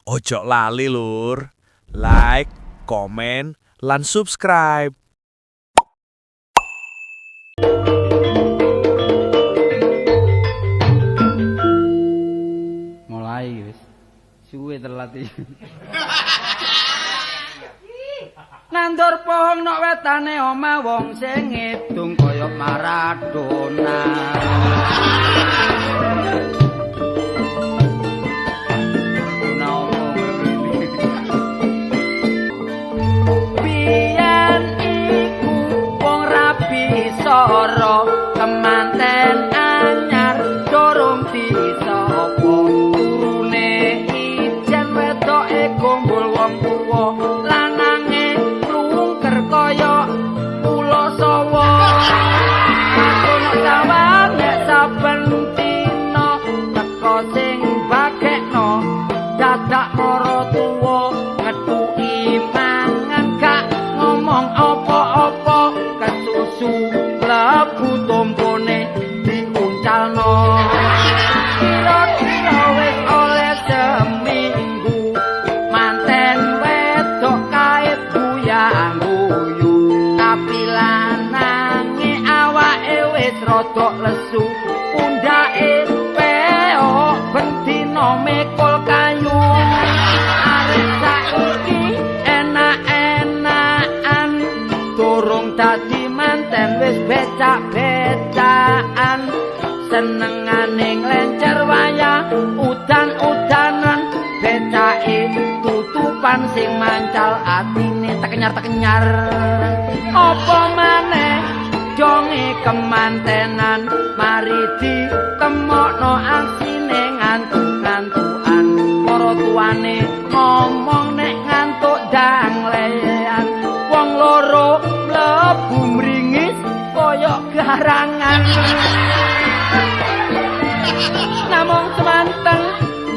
Ojo lali lur, like, komen, lan subscribe. Mulai wis. Suwe telat iki. Nandur pohon nok wetane omah wong sing ngedung kaya Maradona. Biyen iku wong rabi soro kemanten anyar dorong disapa turune ijen wedoke gombol wong tuwa lanange lungker kaya ula sawa ono cawan nek saben dina teko sing bagekno dadak mara tuwa ngethuki mangan gak ngomong apa-apa kesusu lebu tompone diuncalno kira-kira wis oleh seminggu manten wedok kae buyang guyu tapi lanange awake wis rada lesu pundake peok bendina mekul kayu arep saiki enak-enakan durung dadi manten wis becak-becakan senengane nglencer wayah udan-udanan becake tutupan sing mancal atine tekenyar-tekenyar apa maneh jonge kemantenan mari ditemokno asine ngantuk-ngantukan para tuane ngomong nek ngantuk danglean wong loro mlebu mringis kaya garangan namung semanten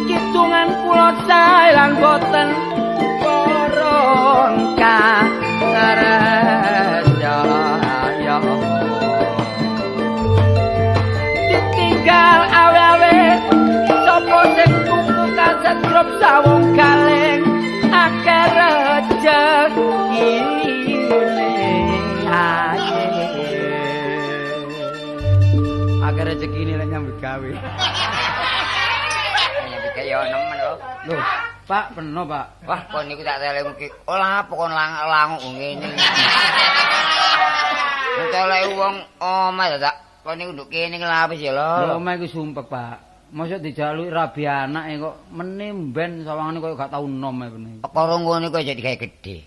kidungan kula sae lan boten koron kareja ya ditinggal awe-awe sapa sing tuku kaset grup sawung kaleng akeh rejeki akeh rezekine lek nyambut gawe. Nyambut gawe yo nemen lho. Lho, Pak, peno, Pak. Wah, kon niku tak telemu ki. Olah apa kon languk ngene. Entelek wong omah tak. Kon niku nduk kene ngelapis ya lho. Lho, omah iku sumpek, Pak. Mosok dijaluki rabi anake kok meneh ben sawangane koyo gak tau nom ae bener. Karo ngono kok jadi kayak gede.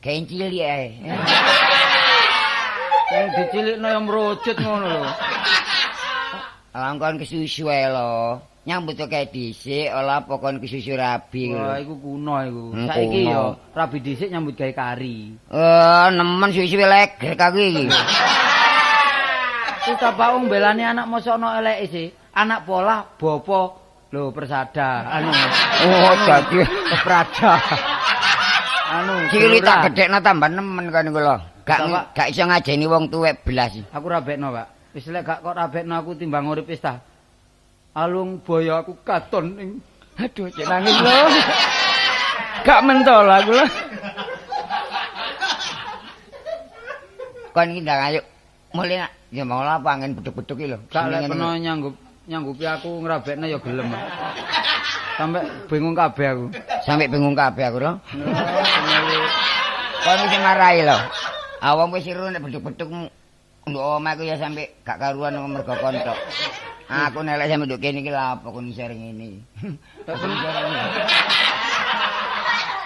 Kayak cilik ae. Sing dicilikno yo mrujut ngono lho. Langkon kesusu ae lho. Nyambut kayak dhisik olah pokon kesusu rabi. Wah, iku kuno iku. Saiki yo rabi dhisik nyambut gawe kari. Nemen suwi-suwi leger kaku iki. Wis ta Pak belani anak mosok ono eleke sih. Anak pola bopo lho persada anu. Oh, dadi keprada. Anu, cilik tak gedhekno tambah nemen kan niku lho. Gak iso ngajeni wong tuwek belas. Aku rabekno, Pak. Wis lek gak kok rabekno aku timbang urip wis ta. Alung boyo aku katon ning aduh cek nangis lho. Gak mentol aku lho. Kon iki ndang ayo. Mulih nak ya mau apa angin beduk-beduk iki lho. Gak lek peno nyanggupi aku ngrabekno ya gelem. Sampai bingung kabeh aku. Sampai bingung kabeh aku lho. Kon iki marahi lho. Awang wis iru nek beduk-beduk nduk omahku ya sampai gak karuan mergo kontok. Aku nelek sampe nduk kene iki lha apa kon isih ngene.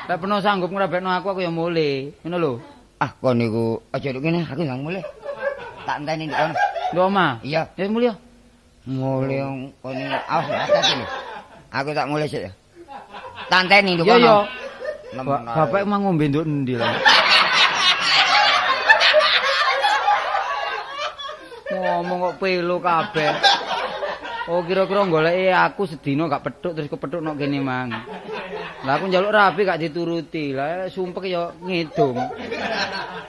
Lek peno sanggup ngrabekno aku ya mulih. Ngono lho. Ah kon niku aja nduk kene aku ndang mulih. Tak enteni nduk kono. Nduk omah. Iya. Ya mulih. Mulih kon awas hati lho. Aku tak mulih sik ya. Tak enteni nduk kono. Iya yo. Bapak emang ngombe nduk endi lho. Ngomong kok pelo kabeh. Oh kira-kira goleki aku sedina gak petuk terus kepethuk nok kene mang. Lah aku njaluk rabi gak dituruti. Lah sumpek ya ngidung.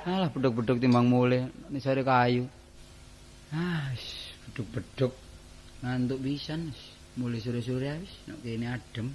Alah beduk-beduk timbang mulih ning sore kayu. Ah, beduk-beduk ngantuk pisan mulai sore-sore wis nek kene adem.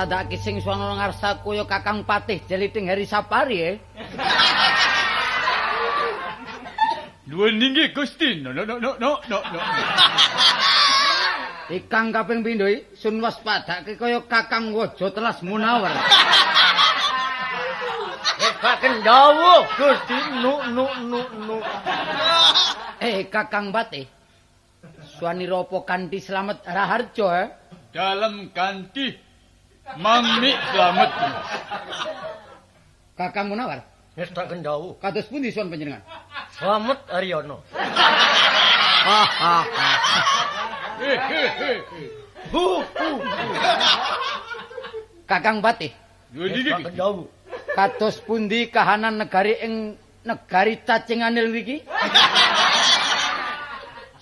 padake sing swana ngarsaku ya Kakang Patih Jeliting Heri Sapari Nuwun inggih Gusti. No. Ikang kaping pindho sun waspadake kaya Kakang Waja Telas Munawar. Kakang dawuh Gusti nu. Kakang Patih. Swanira apa kanthi slamet raharja Dalam kanthi Mami slamet. Kakang Munawar. Ngestaken dawuh. Kados pundi suwan panjenengan? Slamet Aryono. Kakang Patih. Nuwun inggih. Ngestaken dawuh. Kados pundi kahanan negari ing negari Cacing Anil niki?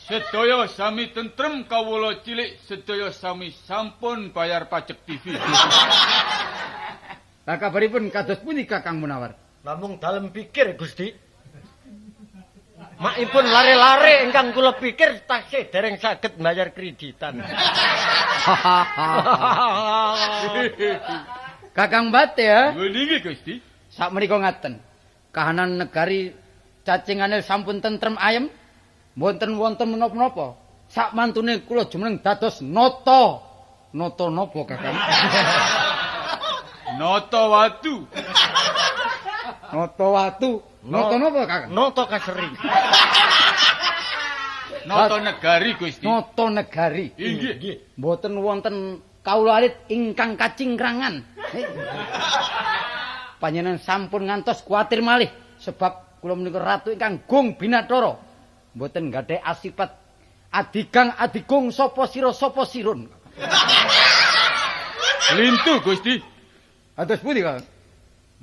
Sedaya sami tentrem kawula cilik, sedaya sami sampun bayar pajak TV. Lah kabaripun kados pundi Kakang Munawar? Namung dalem pikir Gusti. Makipun lare-lare ingkang kula pikir taksih dereng saged mbayar kreditan. Kakang Patih Nuwun inggih Gusti. Sakmenika ngaten. Kahanan negari Cacing Anil sampun tentrem ayem. Mboten wonten menapa-napa. Sak mantune kula jumeneng dados nata. Nata napa Kakang? Nata watu. Nata watu. Nata napa Kakang? Nata kaseri. Nata negari Gusti. Nata negari. Inggih. Mboten wonten kawula alit ingkang kacingkrangan. Panjenengan sampun ngantos kuwatir malih sebab kula menika ratu ingkang gung binathara. Mboten gadhah asipat adigang adigung sapa sira sapa sirun. Lintu Gusti. Atus pundi Kang?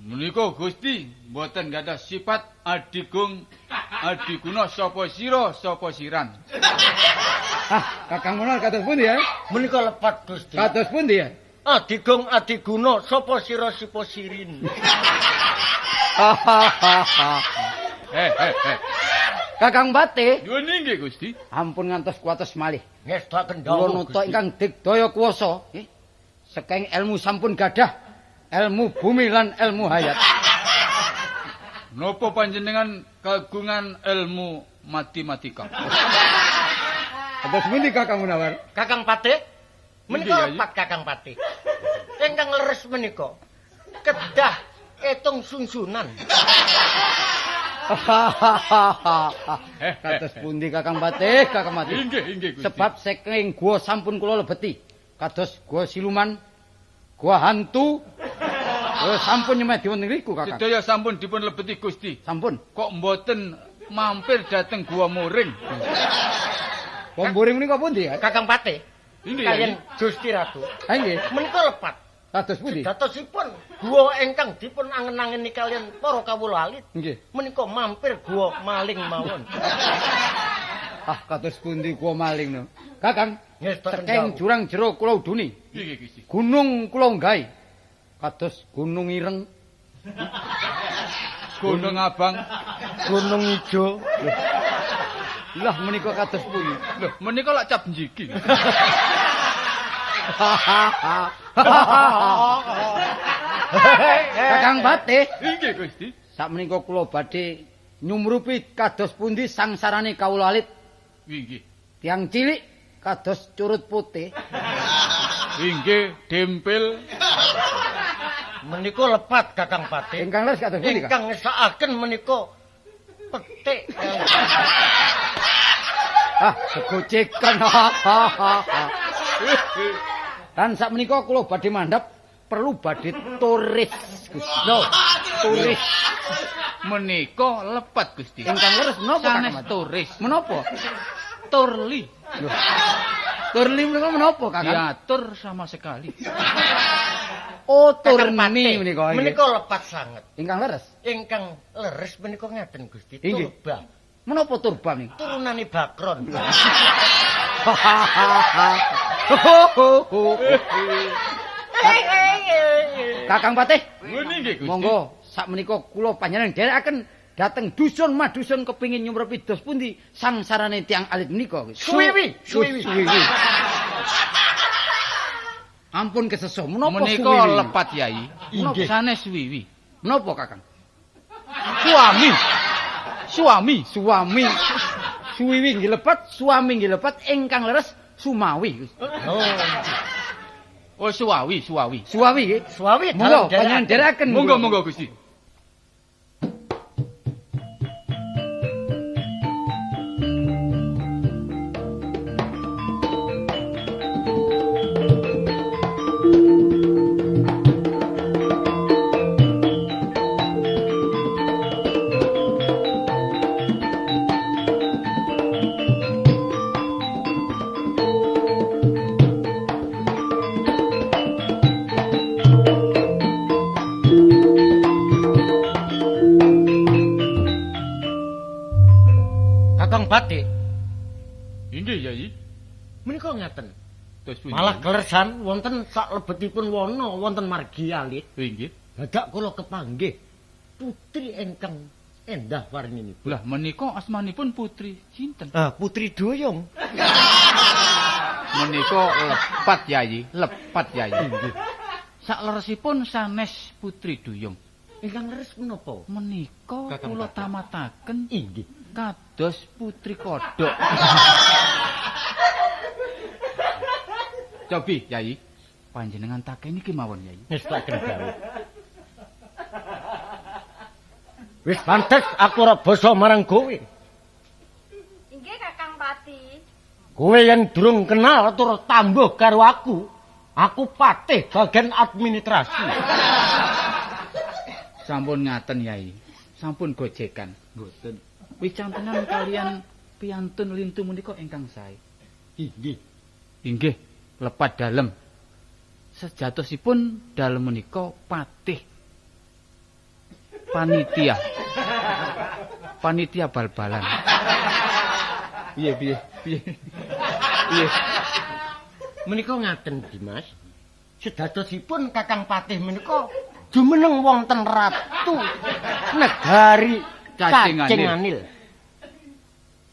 Menika Gusti mboten gadah sifat adigung adiguna sapa sira sapa siran. Kakang Munawar kados pundi ya? Menika lepat Gusti. Kados pundi ya? Adigong adiguna sapa sira sapa sirin. Kakang Patih, Nuwun inggih Gusti. ampun ngantos kuwatos malih. Ngestaken Kula dawuh nata Gusti. ingkang digdaya kuwasa, saking ilmu sampun gadah, ilmu bumi lan ilmu hayat. Napa panjenengan kagungan ilmu matematika? Kados pundi Kakang Munawar? Kakang Patih, menika Nggih, Yayi. lepat Kakang Patih. Ingkang leres menika kedah etung sunsunan. Kados pundi Kakang Patih, Kakang Patih? Inggih Gusti. Sebab saking gua sampun kula lebeti. Kados gua siluman, gua hantu. Sampun nyemedi wonten niku Kakang. Sedaya sampun dipun lebeti Gusti. Sampun. Kok mboten mampir dhateng Gua Muring? Pemburing menika pundi ya? Kakang Patih, Inggih kalian Yayi. Gusti Ratu. Ha nggih. Menika lepat. Kados pundi? Datosipun guwa ingkang dipun angen-angeni kalian para kawula alit. Nggih. Menika mampir guwa maling mawon. Kados pundi gua maling no. Kakang, Ngestaken saking dawuh. jurang jero kula uduni. Nggih Gusti. Gunung kula nggahi. Kados Gunung Ireng, Gunung Abang. Gunung Ijo. lah menika kados pundi. Lho, menika lak cap njiki. Kakang Patih, Inggih Gusti. sakmenika kula badhe nyumrupi kados pundi sangsarane kawula alit. Inggih. Tiang cilik kados curut putih. Inggih dempil. Menika lepat Kakang Patih. Ingkang leres kados pundi, Kang? Ingkang ngesakaken menika petik. Segocekan. Dan sakmenika kula badhe mandhap perlu badhe turis, Gusti. Lho, turis. Menika lepat Gusti. Ingkang leres menapa Sanes Kakang? turis. Menapa? Turli. Turli menika menapa, Kakang? Diatur sama sekali. Oh, Kakang turni Patih, menika. nggih. menika lepat sanget. Ingkang leres. Ingkang leres menika ngaten Gusti. Inggih. Turba. Menapa turba menika? Turunane Bakron. Kakang Patih, Nuwun inggih Gusti. monggo sakmenika kula panjenengan dherekaken dhateng dusun madusun kepingin nyumrepi dos pundi sangsarane tiang alit menika. Suwiwi, suwiwi. Suwiwi. Ampun keseso, menapa Menika suwi-wi? lepat Yai. Inggih. Sanes wiwi. Menapa Kakang? Suami. Suami. Suami. Suwiwi nggih lepet, suami nggih lepet, ingkang leres Sumawi. Oh suwawi. Suwawi nggih. Suwawi Monggo panjenengan dherekaken. Monggo Gusti. Kakang Pati, Inggih Yai. menika ngaten. Terus pundi? Malah kleresan wonten sak lebetipun wana wonten margi alit. Inggih. Dadak kula kepanggih putri ingkang endah warninipun. Lah menika asmanipun putri sinten? Ah, Putri Doyong. Menika lepat Yai, lepat Yai. Sakleresipun sanes Putri Duyung. Ingkang leres menapa? Menika Kakang kula Pati. tamataken Inggih. kados Putri Kodhok. Cobi Yai, panjenengan takeni kemawon Yai. Ngestaken dawuh. Wis pantes aku ora basa marang kowe. Inggih Kakang Pati. Kowe yen durung kenal tur tambuh karo aku patih bagian administrasi. Sampun ngaten Yai, sampun gojekan. Mboten. Wicantenan kalian piantun lintu menika ingkang sae. Inggih. Inggih, lepat dalem. Sejatosipun dalem menika patih panitia. Panitia bal-balan. Piye. Piye. Menika ngaten Dimas. Sedadosipun Kakang Patih menika jumeneng wonten ratu negari Cacing Cacing Anil.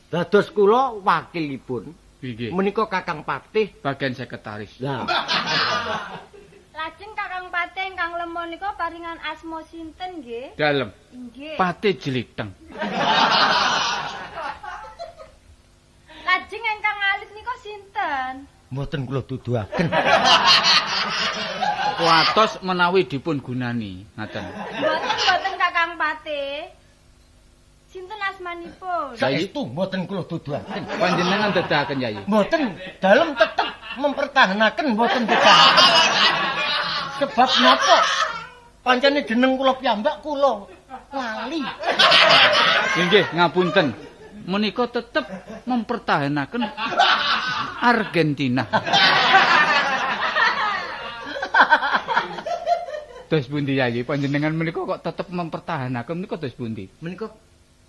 Dados kula wakilipun Inggih. menika Kakang Patih. Bagian sekretaris. Lah, Lajeng Kakang Pati ingkang lemah nika paringan asma sinten nggih? Dalem. Inggih. Patih Jeliteng. Lajeng ingkang alit nika sinten? mboten kula tuduhaken. Kuatos menawi dipun gunani. Ngaten. Mboten Kakang Pati. Sinten asmanipun? Saestu mboten kula tuduhaken. Panjenengan dedahaken Yai. Mboten dalem tetep mempertahankan mboten dedah. Sebab napa? Pancene jeneng kula piyambak kula lali. Inggih, ngapunten. Menika tetep mempertahanaken Argentina. Dos pundi Yai? Panjenengan menika kok tetep mempertahanaken menika dos pundi? Menika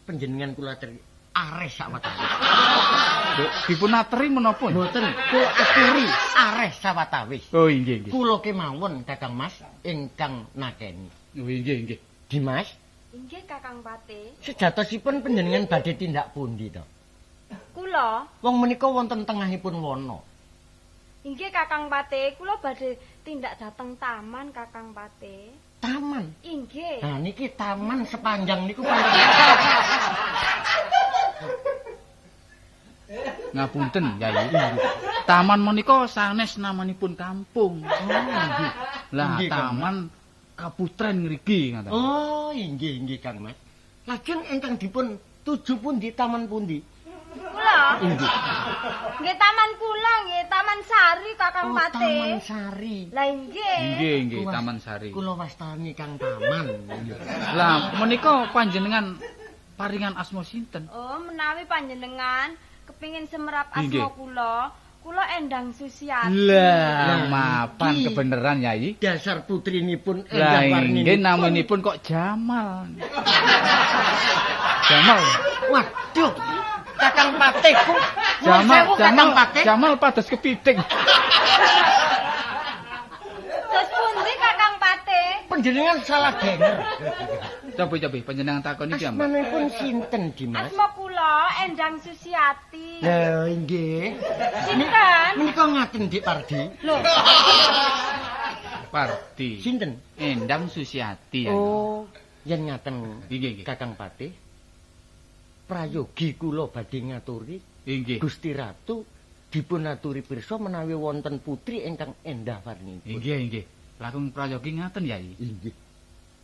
panjenengan kula aturi ares sawetawis. Dipun aturi menapa? Mboten kula aturi ares sawetawis. Oh inggih. Kula kemawon Kakang Mas ingkang nakeni. Oh inggih. Dimas, Inggih Kakang Pati. sejatosipun panjenengan badhe tindak pundi to? Kula, Wong menika wonten tengahipun wana. inggih Kakang Pati, kula badhe tindak dateng taman Kakang Pati. Taman. Inggih. Nah niki taman sepanjang niku panjenengan. Ngapunten Yai. Taman menika sanes namanipun kampung. Lah Inggih, Kang taman Kaputren ngriki ngaten. Oh, inggih Kang Mas. Lajeng ingkang dipun tuju pundi taman pundi? Kula, Inggih. nggih taman kula nggih, Taman Sari Kakang Oh, Pati. Taman Sari. Lah inggih. Inggih, Kuwas- Taman Sari. Kula wastani Kang Taman. Lah menika panjenengan paringan asma sinten? Oh, menawi panjenengan kepingin semerap Inggih. asma kula Endang Susiati. Lah Lah, mapan iki. kebeneran Yai. Dasar putrinipun Lah endah inggih warninipun. naminipun kok Jamal. Jamal. Waduh. Kakang Patih ku. Nuwun sewu, Kakang Patih. Jamal pados kepiting. Terus pundi Kakang Pati? Panjenengan salah denger. Coba panjenengan takoni ki, Mbak. Asmanipun sinten, Dimas? Asma kula Kula Endang Susiati. Lho inggih. Sinten? Menika ngaten Dik Pardi. Lho, Parti. Sinten? Endang Susiati. Oh, yen ngaten Inggih, nggih. Kakang Patih. Prayogi kula badhe ngaturi Inggih. Gusti Ratu dipun aturi pirsa menawi wonten putri ingkang endah warninipun. Inggih, inggih. Langkung prayogi ngaten, Yai. Inggih.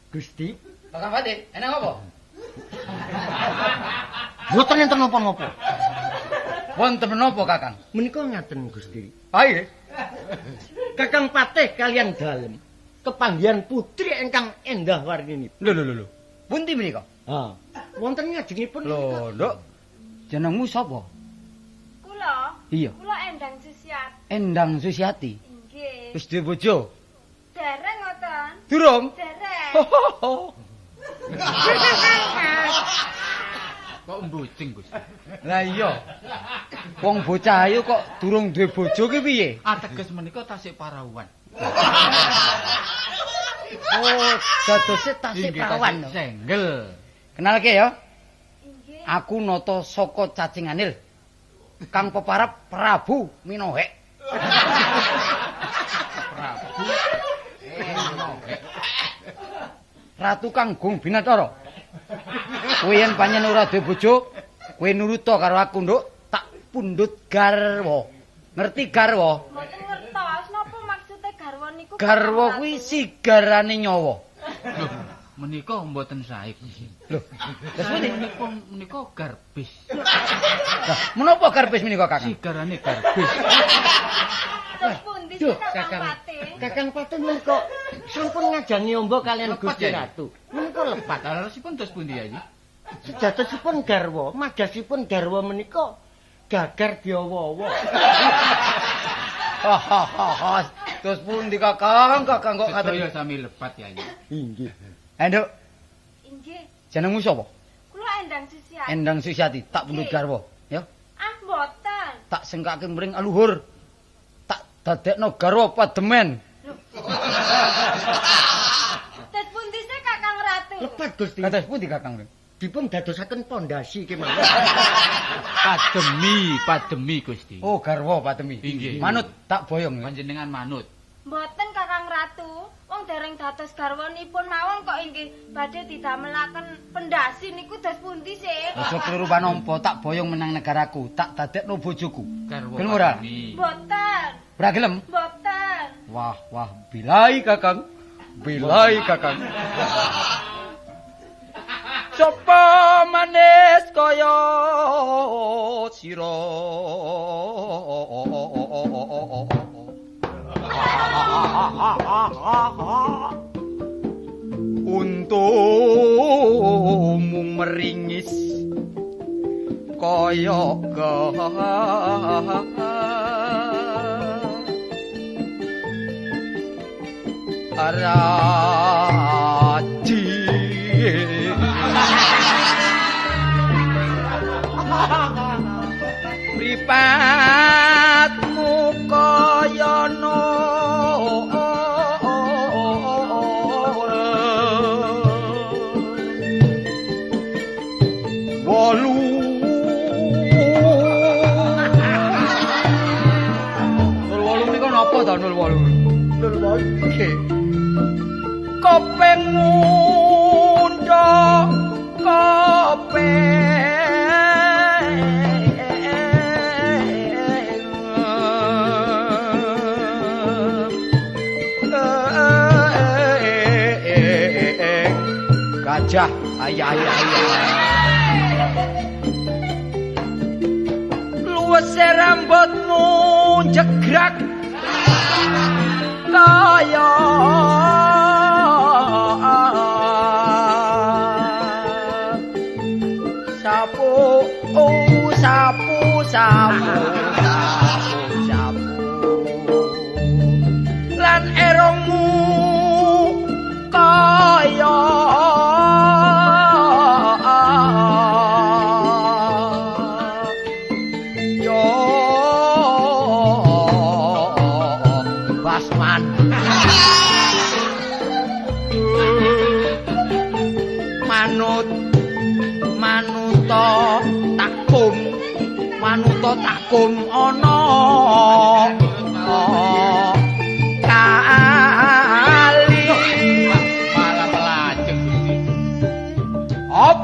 Gusti, Kakang Patih, enak apa? mboten enten napa-napa. Wonten menapa, Kakang? Menika ngaten Gusti. Ayo. Kakang Patih kalian dalem kepanggihan putri ingkang endah warninipun. Lho. Pundi menika? Ha, wonten ngajengipun. Lho, Nduk. Jenengmu sapa? kula. Iya. Kula Endang Susiati. Endang Susiati. Nggih. Wis duwe bojo? Dereng ngoten. Durung? Dereng. Kok mbucing, Gus? Lah iya. Wong bocah ayu kok durung duwe bojo ki piye? Ateges menika tasik parawan. Oh, dadose tasik Inggih, perawan. tasik senggel. Kenalke ya. Nggih. Aku nata saka Cacing Anil. Kang peparap Prabu Minohek. Prabu. Ratu Kanggung Binathara. Kowe yen pancen ora duwe bojo, kowe nuruta karo aku, Nduk. Tak pundhut garwa. Ngerti garwa? Mboten ngertos napa maksude garwa niku. Garwa kuwi sigarane nyawa. Loh, menika mboten sae, Gus. Lho, terus pundi? Menika garbis. Lah, menapa garbis menika, Kakang? Sigarane garbis. Terus pundi Duh, sih Kakang Kakang. Patih? Kakang Patih menika sampun ngajangi ombo kalian Lepat, Gusti Yai. Ratu. Menika lepat. Larasipun terus pundi, Yai? Sejatosipun garwa, magasipun garwa menika gagar diawa-awa. Hahaha. Terus pundi, Kakang? Kakang kok Sedaya ngaten. sami lepat, Yai. Inggih. Nduk, Inggih. jenengmu sapa? Kula Endang Susiati. Endang Susiati, tak pundhut garwa, ya. Ah, mboten. Tak sengkake mring aluhur. Tak dadekno garwa pademen. Terus pundi sih Kakang Ratu? Lepat Gusti. Kados pundi, Kakang? Dipun dadosaken pondasi kemawon. Pademi, Gusti. Oh, garwa pademi. Inggih. Manut tak boyong. Panjenengan manut. Mboten Kakang Ratu. Wong dereng dados garwanipun mawon kok inggih badhe didamelaken pendasi niku dos pundi sih? Aja kleru panompo, tak boyong menang negaraku, tak dadekno bojoku. Garwa Gelem ora? pademi. Mboten. Ora gelem? Mboten. Wah, bilai, Kakang. Bilai, Kakang. Sopo manis kaya sira untumu meringis kaya araji mripatmu kaya wolu menika napa to 08? 08 nggih. Kopeng mundha gajah ayah luwes rambutmu jegrak kaya sapu lan erongmu kaya yo basman manuta takum manuta takum ana kali Malah melajeng Gusti. op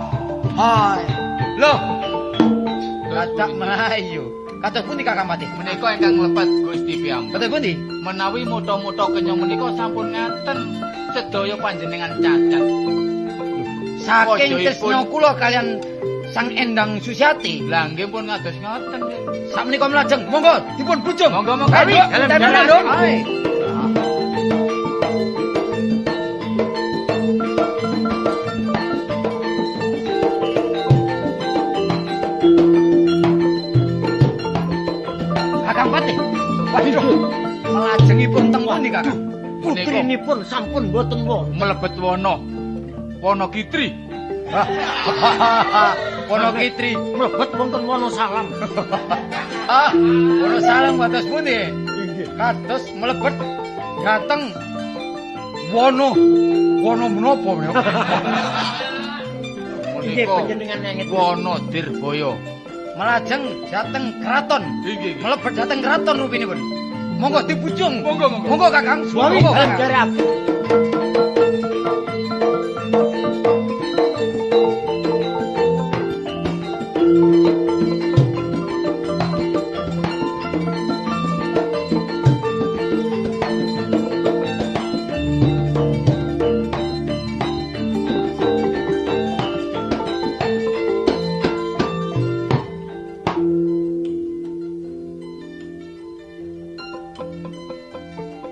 hai Loh, dadak melayu kados pundi Kakang Patih menika ingkang mlebet Gusti piyambak. kados pundi Menawi moto-moto kenyong menika sampun ngaten sedaya panjenengan cacat. saking Pojoipun. tresna kula kalian Sang Endang Susiati Lah nggih pun ngados ngoten nggih. sakmenika mlajeng monggo dipun bujung Monggo-monggo. Ayo, dalam-dalam dong. Ayo. Kakang Patih. Waduh. Melajengipun teng pundi, Kakang? Putrinipun sampun boten wonten. Mlebet Wono Kitri. Wonokitri. Mlebet wonten Wonosalam. Ah, Wonosalam kados pundi? Kados mlebet dhateng Wono menapa ya? Inggih Menika panjenengan nengit. Wono Dirboyo. Melajeng dhateng kraton. Inggih. Mlebet dhateng kraton rupinipun. Monggo dipujung. Monggo, monggo. Monggo Kakang. Suami Monggo, dalam Kakang. jare aku.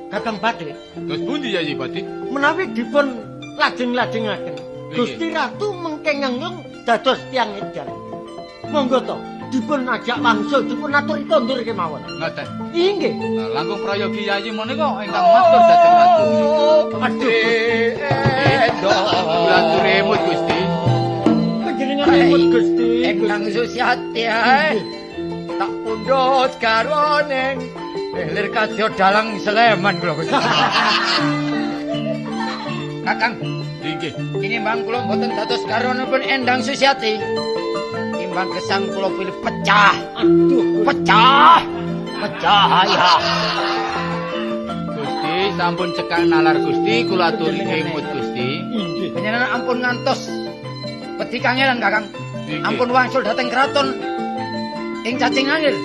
Kakang Patih, Terus pundi Yayi Patih? menawi dipun lajeng-lajengaken Gusti Ratu mengke ngengung dados tiyang edan. Monggo to, dipun ajak wangsul, dipun aturi kondur kemawon. Ngoten. Inggih. Nah, langkung prayogi Yayi menika ingkang matur dhateng ratu. Kula aturi emut Gusti. Panjenengan nyebut Gusti. Endang Susiati ae. Tak pundhut garwane. Lir kadya dalang Sleman kula Gusti. Kakang, Inggih. tinimbang kula mboten dados garwanipun Endang Susiati. Timbang gesang kula pilih pecah. Aduh, Pecah. Pecah ya. Gusti sampun cekak nalar Gusti kula aturi emut Gusti. inggih. Panjenengan ampun ngantos wedi kangelan Kakang. Inggih. Ampun wangsul dhateng kraton ing cacing angin.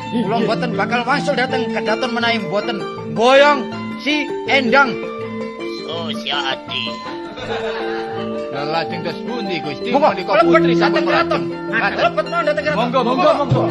Kula mboten bakal wangsul dhateng kedaton menawi mboten boyong si Endang Susiati. Lah lajeng terus pundi Gusti Monggo, menika mlebet putri sampun dhateng kraton. melajeng. Ngaten. Mlebet mawon dhateng kraton. Monggo, monggo, monggo.